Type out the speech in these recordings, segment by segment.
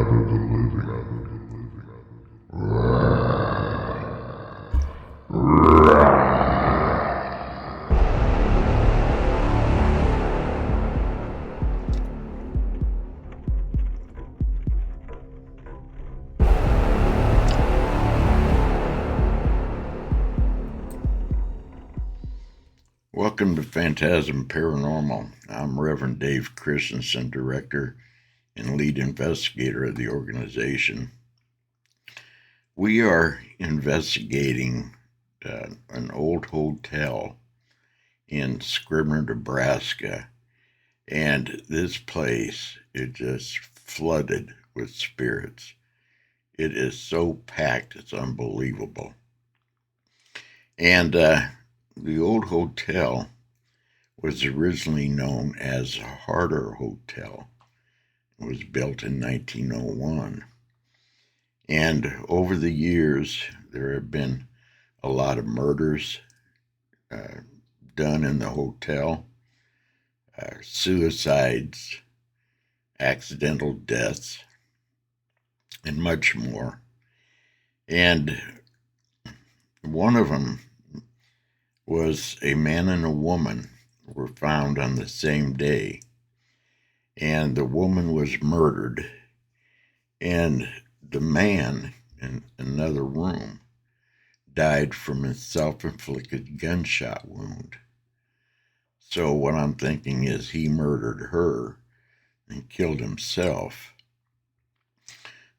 Welcome to Phantasm Paranormal. I'm Reverend Dave Christensen, Director and Lead Investigator of the organization. We are investigating an old hotel in Scribner, Nebraska, and this place is just flooded with spirits. It is so packed, it's unbelievable. And the old hotel was originally known as Harder Hotel. It was built in 1901. And over the years, there have been a lot of murders done in the hotel, suicides, accidental deaths, and much more. And one of them was a man and a woman were found on the same day, and the woman was murdered, and the man in another room died from a self-inflicted gunshot wound. So what I'm thinking is he murdered her and killed himself.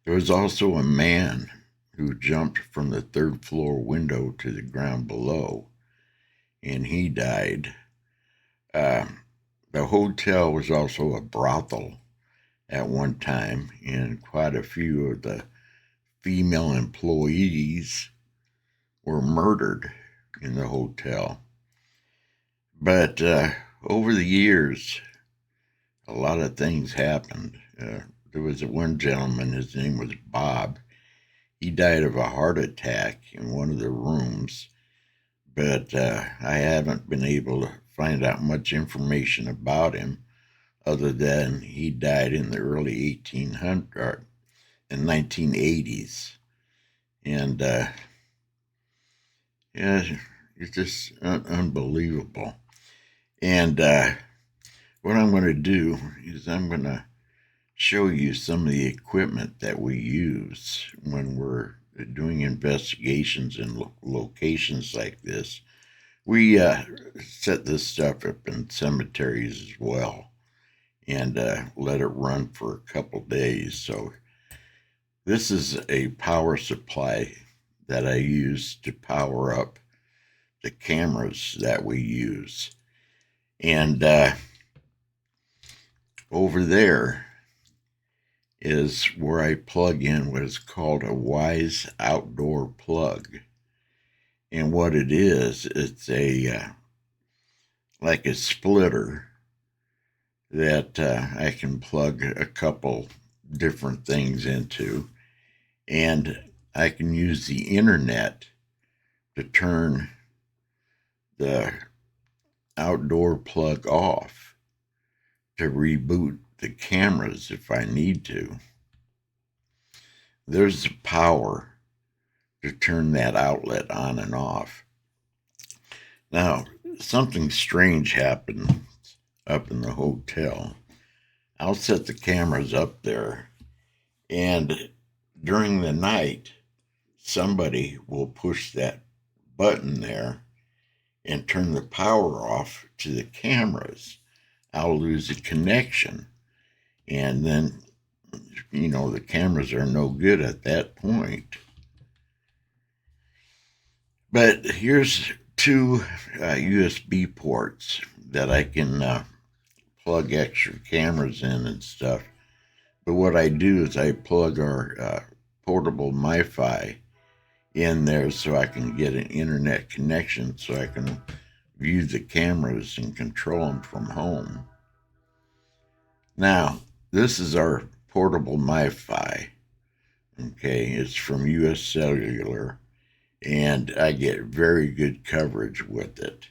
There was also a man who jumped from the third floor window to the ground below, and he died. The hotel was also a brothel at one time, and quite a few of the female employees were murdered in the hotel. But over the years, a lot of things happened. There was one gentleman, his name was Bob. He died of a heart attack in one of the rooms, but I haven't been able to find out much information about him other than he died in the early 1980s. And yeah, it's just unbelievable. And what I'm going to do is I'm going to show you some of the equipment that we use when we're doing investigations in locations like this. We set this stuff up in cemeteries as well, and let it run for a couple days. So this is a power supply that I use to power up the cameras that we use. And over there is where I plug in what is called a Wise Outdoor Plug. And what it is, it's a like a splitter that I can plug a couple different things into, and I can use the internet to turn the outdoor plug off to reboot the cameras if I need to. There's the power to turn that outlet on and off. Now, something strange happened up in the hotel. I'll set the cameras up there, and during the night, somebody will push that button there and turn the power off to the cameras. I'll lose a connection, and then, the cameras are no good at that point. But here's two USB ports that I can plug extra cameras in and stuff. But what I do is I plug our portable MiFi in there so I can get an internet connection so I can view the cameras and control them from home. Now, this is our portable MiFi. Okay, it's from US Cellular, and I get very good coverage with it.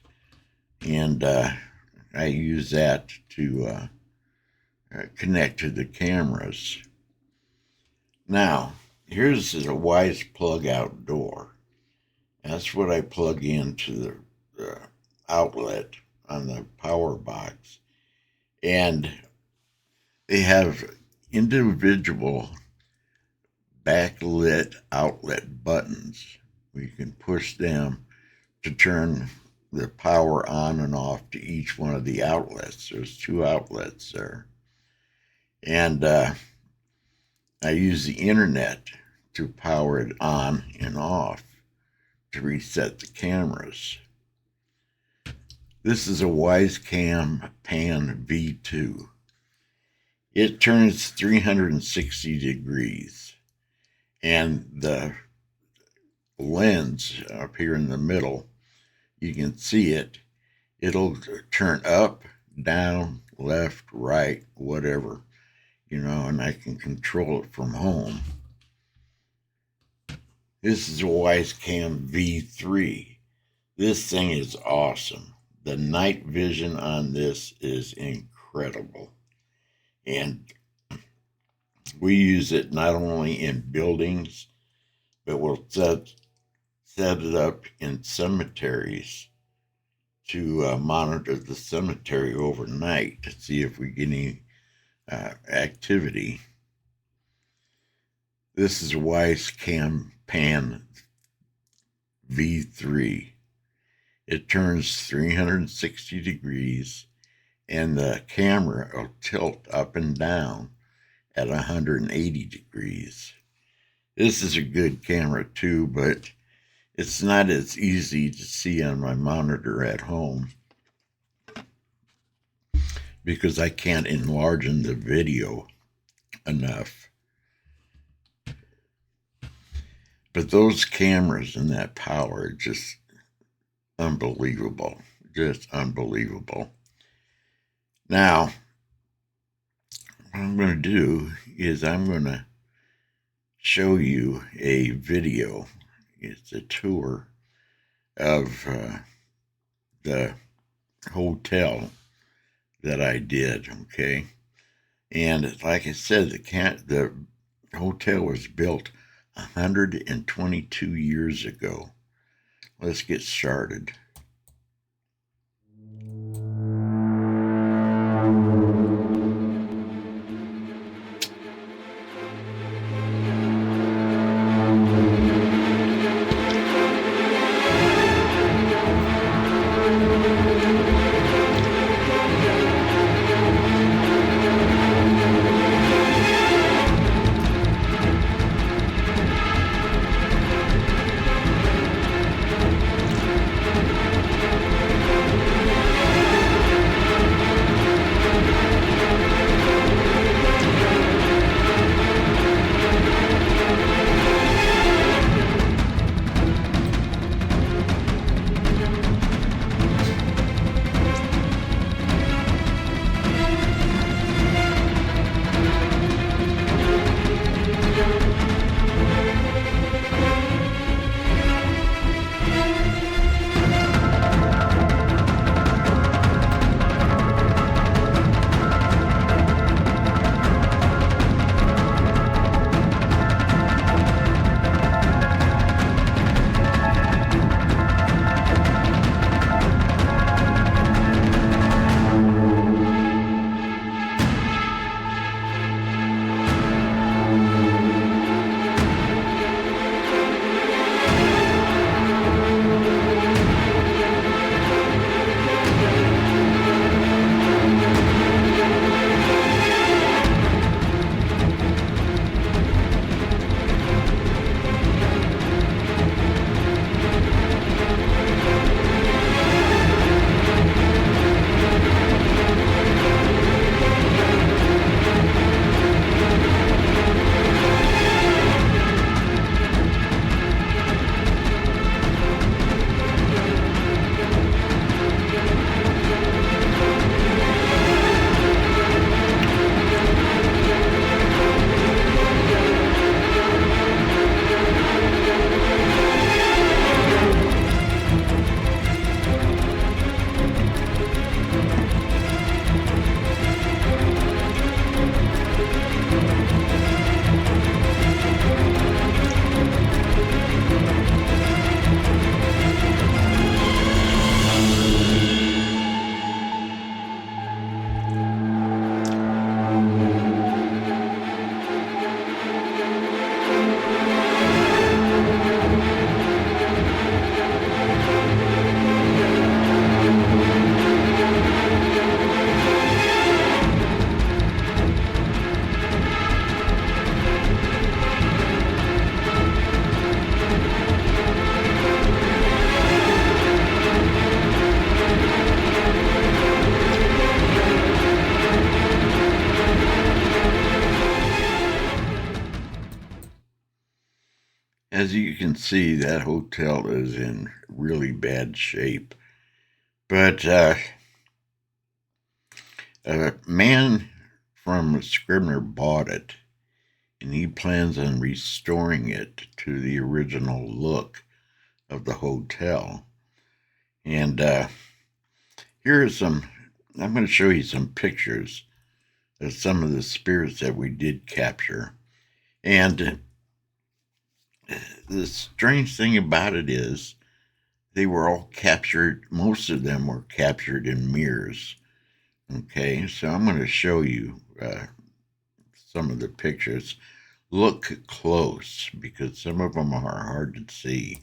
And I use that to connect to the cameras. Now, here's a wise plug out door. That's what I plug into the outlet on the power box. And they have individual backlit outlet buttons. We can push them to turn the power on and off to each one of the outlets. There's 2 outlets there. And I use the internet to power it on and off to reset the cameras. This is a Wisecam Pan V2. It turns 360 degrees, and the lens up here in the middle, you can see it. It'll turn up, down, left, right, whatever, and I can control it from home. This is a Wisecam V3. This thing is awesome. The night vision on this is incredible. And we use it not only in buildings, but we'll set it up in cemeteries to monitor the cemetery overnight to see if we get any activity. This is a Wisecam Pan V3. It turns 360 degrees, and the camera will tilt up and down at 180 degrees. This is a good camera too, but it's not as easy to see on my monitor at home because I can't enlarge the video enough. But those cameras and that power are just unbelievable. Just unbelievable. Now, what I'm going to do is I'm going to show you a video. It's a tour of the hotel that I did, okay? And like I said, the hotel was built 122 years ago. Let's get started. As you can see, that hotel is in really bad shape. But a man from Scribner bought it, and he plans on restoring it to the original look of the hotel. And here are I'm going to show you some pictures of some of the spirits that we did capture. And the strange thing about it is they were all captured, most of them were captured in mirrors. Okay, so I'm going to show you some of the pictures. Look close because some of them are hard to see.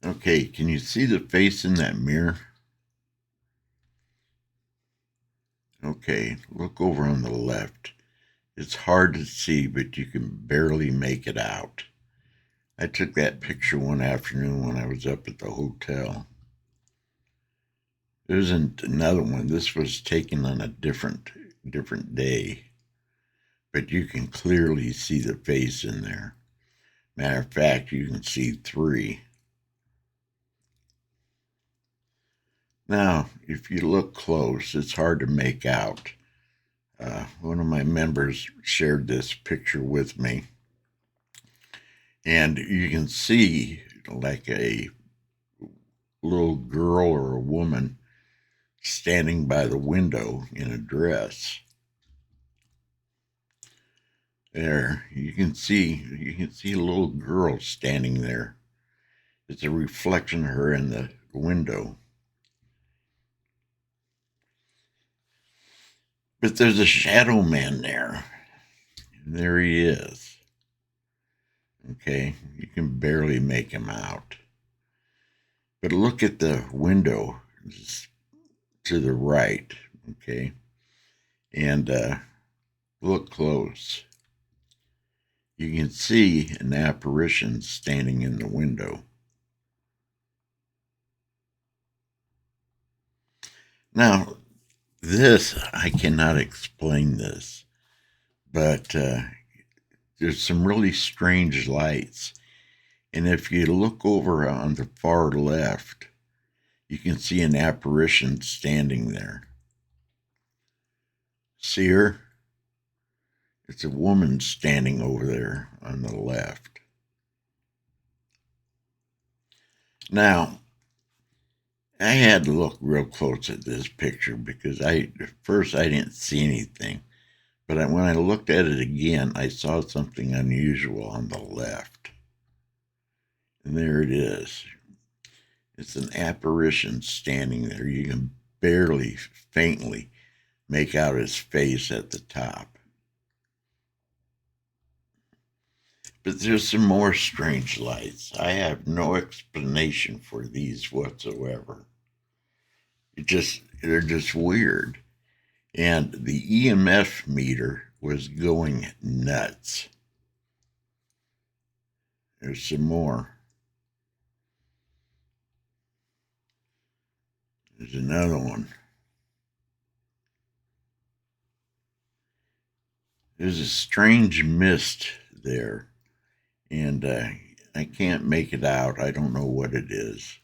Okay, can you see the face in that mirror? Okay, look over on the left. It's hard to see, but you can barely make it out. I took that picture one afternoon when I was up at the hotel. There isn't another one. This was taken on a different day, but you can clearly see the face in there. Matter of fact, you can see 3. Now, if you look close, it's hard to make out. One of my members shared this picture with me, and you can see like a little girl or a woman standing by the window in a dress. There, you can see a little girl standing there. It's a reflection of her in the window. But there's a shadow man there. And there he is. Okay, you can barely make him out. But look at the window to the right, okay? And look close. You can see an apparition standing in the window. Now, I cannot explain this, but there's some really strange lights. And if you look over on the far left, you can see an apparition standing there. See her? It's a woman standing over there on the left. Now, I had to look real close at this picture because at first I didn't see anything. But when I looked at it again, I saw something unusual on the left. And there it is. It's an apparition standing there. You can barely, faintly make out his face at the top. But there's some more strange lights. I have no explanation for these whatsoever. They're just weird. And the EMF meter was going nuts. There's some more. There's another one. There's a strange mist there, and I can't make it out. I don't know what it is.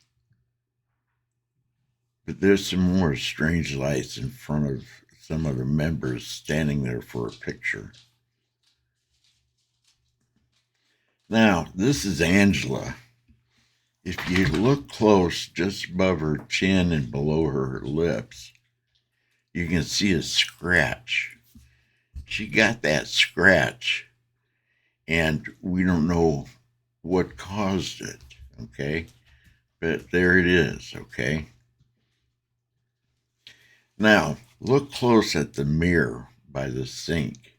But there's some more strange lights in front of some of the members standing there for a picture. Now, this is Angela. If you look close, just above her chin and below her lips, you can see a scratch. She got that scratch, and we don't know what caused it, okay? But there it is, okay? Now, look close at the mirror by the sink.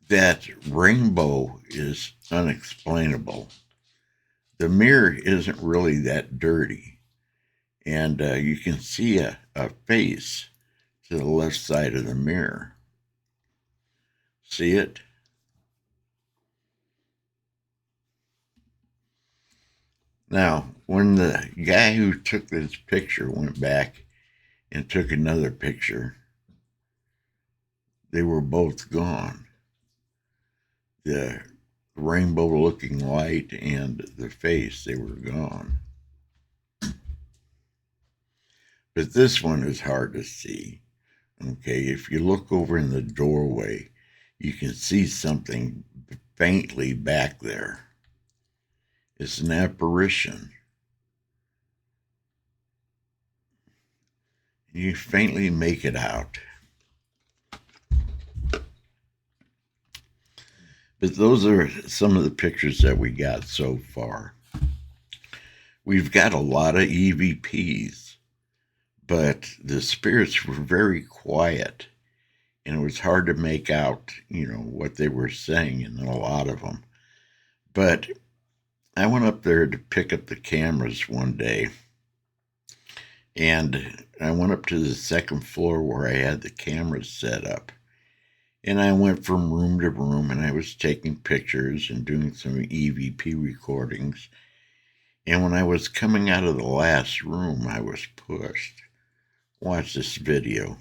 That rainbow is unexplainable. The mirror isn't really that dirty, and you can see a face to the left side of the mirror. See it? Now, when the guy who took this picture went back and took another picture, they were both gone. The rainbow-looking light and the face, they were gone. But this one is hard to see. Okay, if you look over in the doorway, you can see something faintly back there. It's an apparition. You faintly make it out. But those are some of the pictures that we got so far. We've got a lot of EVPs, but the spirits were very quiet, and it was hard to make out, what they were saying in a lot of them. But I went up there to pick up the cameras one day, and I went up to the second floor where I had the cameras set up. And I went from room to room, and I was taking pictures and doing some EVP recordings. And when I was coming out of the last room, I was pushed. Watch this video.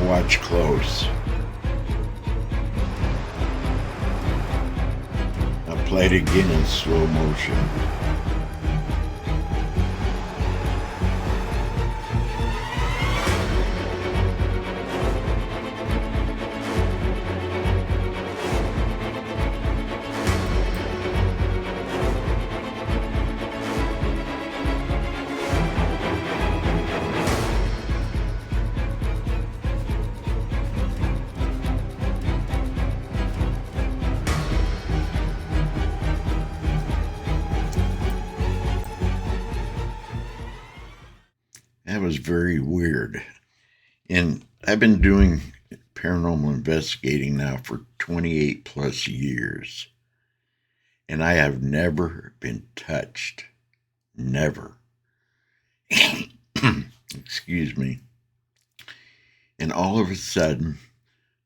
Watch close. I played again in slow motion. That was very weird. And I've been doing paranormal investigating now for 28 plus years. And I have never been touched. Never. Excuse me. And all of a sudden,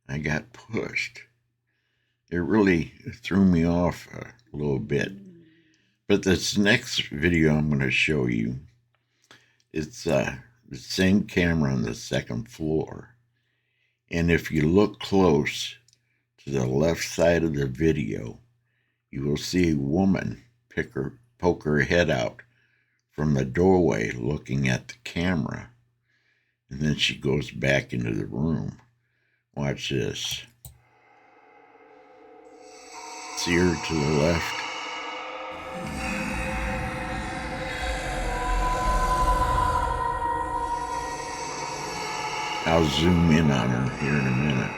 I got pushed. It really threw me off a little bit. But this next video I'm going to show you, it's the same camera on the second floor. And if you look close to the left side of the video, you will see a woman poke her head out from the doorway looking at the camera. And then she goes back into the room. Watch this. See her to the left? I'll zoom in on her here in a minute.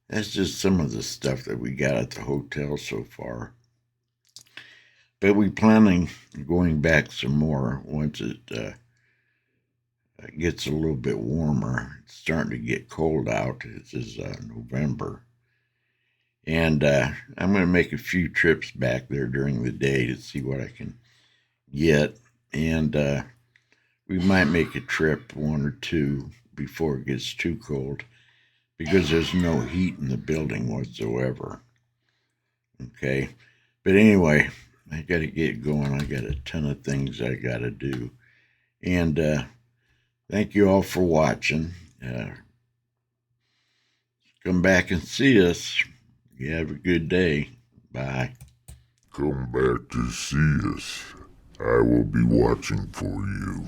That's just some of the stuff that we got at the hotel so far. But we planning going back some more once it gets a little bit warmer. It's starting to get cold out. This is November. And I'm going to make a few trips back there during the day to see what I can get. And we might make a trip, one or two, before it gets too cold, because there's no heat in the building whatsoever. Okay? But anyway, I got to get going. I got a ton of things I got to do. And thank you all for watching. Come back and see us. You have a good day. Bye. Come back to see us. I will be watching for you.